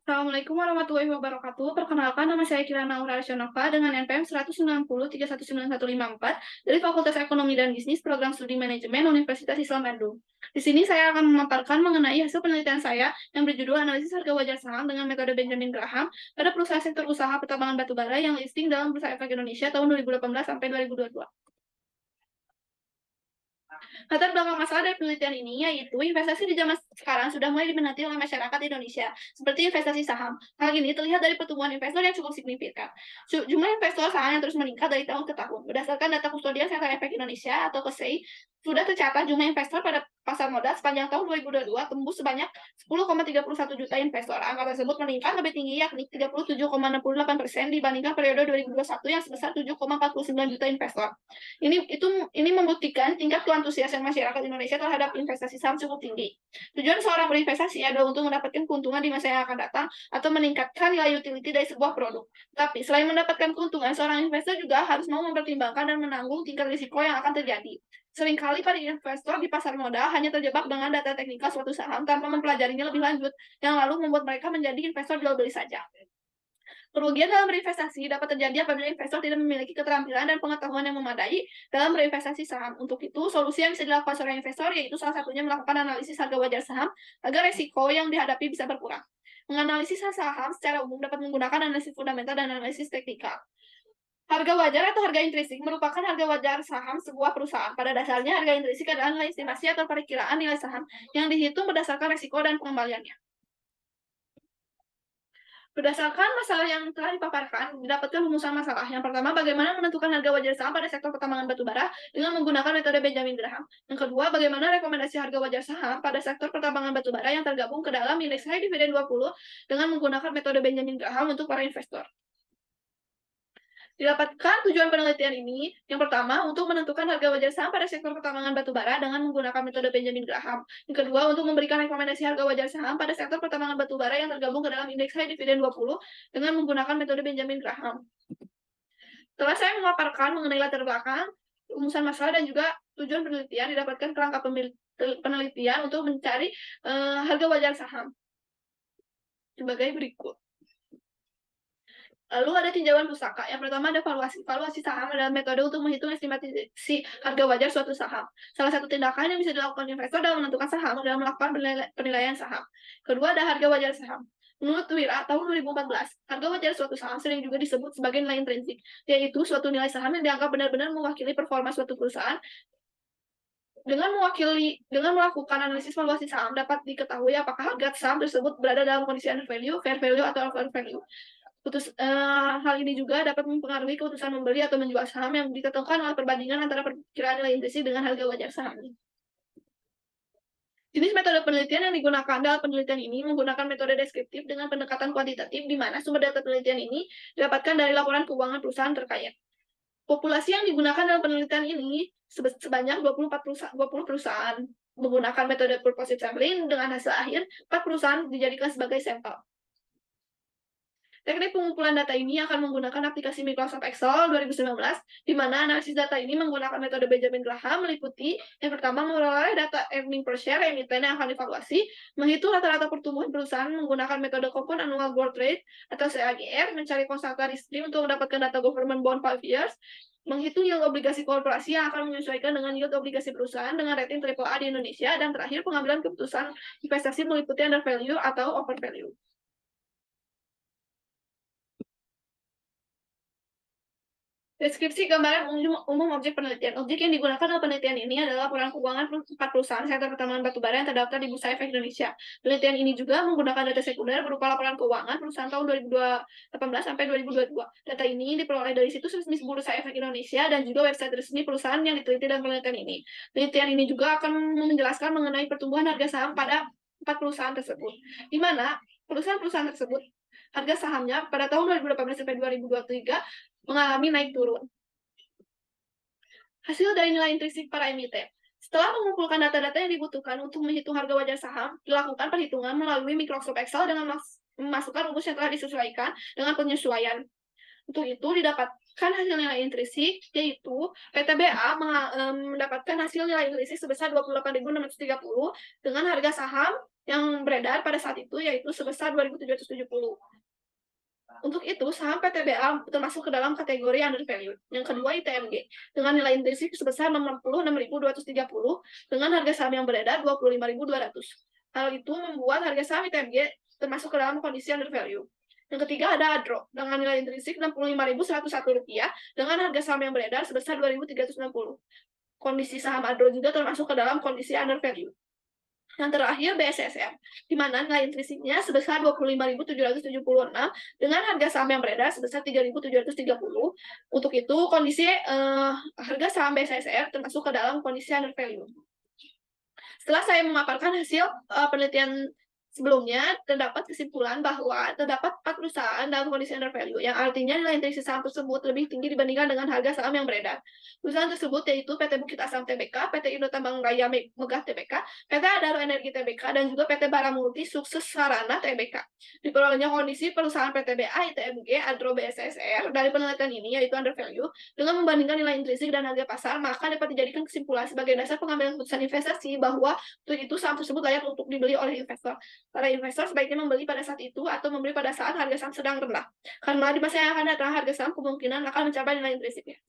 Assalamualaikum warahmatullahi wabarakatuh. Perkenalkan, nama saya Kirana Auralisyanova dengan NPM 190319154 dari Fakultas Ekonomi dan Bisnis Program Studi Manajemen Universitas Islam Bandung. Di sini saya akan memaparkan mengenai hasil penelitian saya yang berjudul Analisis Harga Wajar Saham dengan metode Benjamin Graham pada perusahaan sektor usaha pertambangan batubara yang listing dalam Bursa Efek Indonesia tahun 2018 sampai 2022. Latar belakang masalah dari penelitian ini yaitu investasi di zaman sekarang sudah mulai diminati oleh masyarakat Indonesia, seperti investasi saham. Hal ini terlihat dari pertumbuhan investor yang cukup signifikan. Jumlah investor saham yang terus meningkat dari tahun ke tahun. Berdasarkan data kustodian Sentra Efek Indonesia atau KSEI, sudah tercatat jumlah investor pada pasar modal sepanjang tahun 2022 tembus sebanyak 10,31 juta investor. Angka tersebut meningkat lebih tinggi yakni 37,68% dibandingkan periode 2021 yang sebesar 7,49 juta investor. Ini membuktikan tingkat keantusiasan masyarakat Indonesia terhadap investasi saham cukup tinggi. Tujuan seorang berinvestasi adalah untuk mendapatkan keuntungan di masa yang akan datang atau meningkatkan nilai utility dari sebuah produk. Tapi selain mendapatkan keuntungan, seorang investor juga harus mau mempertimbangkan dan menanggung tingkat risiko yang akan terjadi. Seringkali para investor di pasar modal hanya terjebak dengan data teknikal suatu saham tanpa mempelajarinya lebih lanjut, yang lalu membuat mereka menjadi investor jual beli saja. Kerugian dalam berinvestasi dapat terjadi apabila investor tidak memiliki keterampilan dan pengetahuan yang memadai dalam berinvestasi saham. Untuk itu, solusi yang bisa dilakukan seorang investor yaitu salah satunya melakukan analisis harga wajar saham agar risiko yang dihadapi bisa berkurang. Menganalisis saham secara umum dapat menggunakan analisis fundamental dan analisis teknikal. Harga wajar atau harga intrinsik merupakan harga wajar saham sebuah perusahaan. Pada dasarnya, harga intrinsik adalah nilai estimasi atau perkiraan nilai saham yang dihitung berdasarkan risiko dan pengembaliannya. Berdasarkan masalah yang telah dipaparkan, didapatkan rumusan masalah. Yang pertama, bagaimana menentukan harga wajar saham pada sektor pertambangan batubara dengan menggunakan metode Benjamin Graham. Yang kedua, bagaimana rekomendasi harga wajar saham pada sektor pertambangan batubara yang tergabung ke dalam indeks high dividend 20 dengan menggunakan metode Benjamin Graham untuk para investor. Didapatkan tujuan penelitian ini, yang pertama, untuk menentukan harga wajar saham pada sektor pertambangan batubara dengan menggunakan metode Benjamin Graham. Yang kedua, untuk memberikan rekomendasi harga wajar saham pada sektor pertambangan batubara yang tergabung ke dalam indeks high dividend 20 dengan menggunakan metode Benjamin Graham. Setelah saya memaparkan mengenai latar belakang, rumusan masalah dan juga tujuan penelitian, didapatkan kerangka penelitian untuk mencari harga wajar saham sebagai berikut. Lalu ada tinjauan pustaka. Yang pertama ada valuasi. Valuasi saham adalah metode untuk menghitung estimasi harga wajar suatu saham. Salah satu tindakan yang bisa dilakukan investor dalam menentukan saham adalah melakukan penilaian saham. Kedua ada harga wajar saham. Menurut Wira, tahun 2014, harga wajar suatu saham sering juga disebut sebagai nilai intrinsik, yaitu suatu nilai saham yang dianggap benar-benar mewakili performa suatu perusahaan. Dengan melakukan analisis valuasi saham dapat diketahui apakah harga saham tersebut berada dalam kondisi under value, fair value, atau over value. Hal ini juga dapat mempengaruhi keputusan membeli atau menjual saham yang ditentukan oleh perbandingan antara perkiraan nilai intrinsik dengan harga wajar sahamnya. Jenis metode penelitian yang digunakan dalam penelitian ini menggunakan metode deskriptif dengan pendekatan kuantitatif, di mana sumber data penelitian ini didapatkan dari laporan keuangan perusahaan terkait. Populasi yang digunakan dalam penelitian ini sebanyak 20 perusahaan menggunakan metode purposive sampling dengan hasil akhir 4 perusahaan dijadikan sebagai sampel. Teknik pengumpulan data ini akan menggunakan aplikasi Microsoft Excel 2019, di mana analisis data ini menggunakan metode Benjamin Graham meliputi yang pertama memperoleh data earning per share emiten yang akan dievaluasi, menghitung rata-rata pertumbuhan perusahaan menggunakan metode Compound Annual Growth Rate atau CAGR, mencari konstanta stream untuk mendapatkan data government bond 5 years, menghitung yield obligasi korporasi yang akan menyesuaikan dengan yield obligasi perusahaan dengan rating AAA di Indonesia, dan terakhir pengambilan keputusan investasi meliputi under value atau over value. Deskripsi gambaran umum objek penelitian. Objek yang digunakan dalam penelitian ini adalah laporan keuangan 4 perusahaan sektor pertambangan batubara yang terdaftar di Bursa Efek Indonesia. Penelitian ini juga menggunakan data sekunder berupa laporan keuangan perusahaan tahun 2018 sampai 2022. Data ini diperoleh dari situs resmi Bursa Efek Indonesia dan juga website resmi perusahaan yang diteliti dalam penelitian ini. Penelitian ini juga akan menjelaskan mengenai pertumbuhan harga saham pada 4 perusahaan tersebut, di mana perusahaan-perusahaan tersebut harga sahamnya pada tahun 2018 sampai 2023 mengalami naik turun. Hasil dari nilai intrinsik para emiten. Setelah mengumpulkan data-data yang dibutuhkan untuk menghitung harga wajar saham, dilakukan perhitungan melalui Microsoft Excel dengan memasukkan rumus yang telah disesuaikan dengan penyesuaian. Untuk itu didapatkan hasil nilai intrinsik, yaitu PTBA mendapatkan hasil nilai intrinsik sebesar 28.630 dengan harga saham yang beredar pada saat itu, yaitu sebesar 2.770. Untuk itu, saham PTBA termasuk ke dalam kategori under value. Yang kedua, ITMG, dengan nilai intrinsik sebesar 66.230 dengan harga saham yang beredar 25.200. Hal itu membuat harga saham ITMG termasuk ke dalam kondisi under value. Yang ketiga ada ADRO, dengan nilai intrinsik Rp65.101 dengan harga saham yang beredar sebesar 2.360. Kondisi saham ADRO juga termasuk ke dalam kondisi under value. Yang terakhir BSSR, di mana nilai intrinsiknya sebesar 25.776 dengan harga saham yang beredar sebesar 3.730. Untuk itu, kondisi harga saham BSSR termasuk ke dalam kondisi under value. Setelah saya memaparkan hasil penelitian sebelumnya, terdapat kesimpulan bahwa terdapat 4 perusahaan dalam kondisi under value, yang artinya nilai intrinsik saham tersebut lebih tinggi dibandingkan dengan harga saham yang beredar. Perusahaan tersebut yaitu PT Bukit Asam Tbk, PT Indo Tambang Raya Megah Tbk, PT Adaro Energi Tbk, dan juga PT Baramulti Sukses Sarana Tbk. Diperolehnya kondisi perusahaan PTBA, ITMG, ADRO, BSSR dari penelitian ini yaitu under value, dengan membandingkan nilai intrinsik dan harga pasar, maka dapat dijadikan kesimpulan sebagai dasar pengambilan keputusan investasi bahwa untuk itu saham tersebut layak untuk dibeli oleh investor. Para investor sebaiknya membeli pada saat itu atau membeli pada saat harga saham sedang rendah. Karena di masa yang akan datang harga saham kemungkinan akan mencapai nilai intrinsiknya.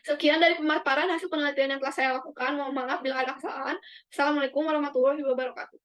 Sekian dari pemaparan hasil penelitian yang telah saya lakukan. Mohon maaf bila ada kesalahan. Assalamualaikum warahmatullahi wabarakatuh.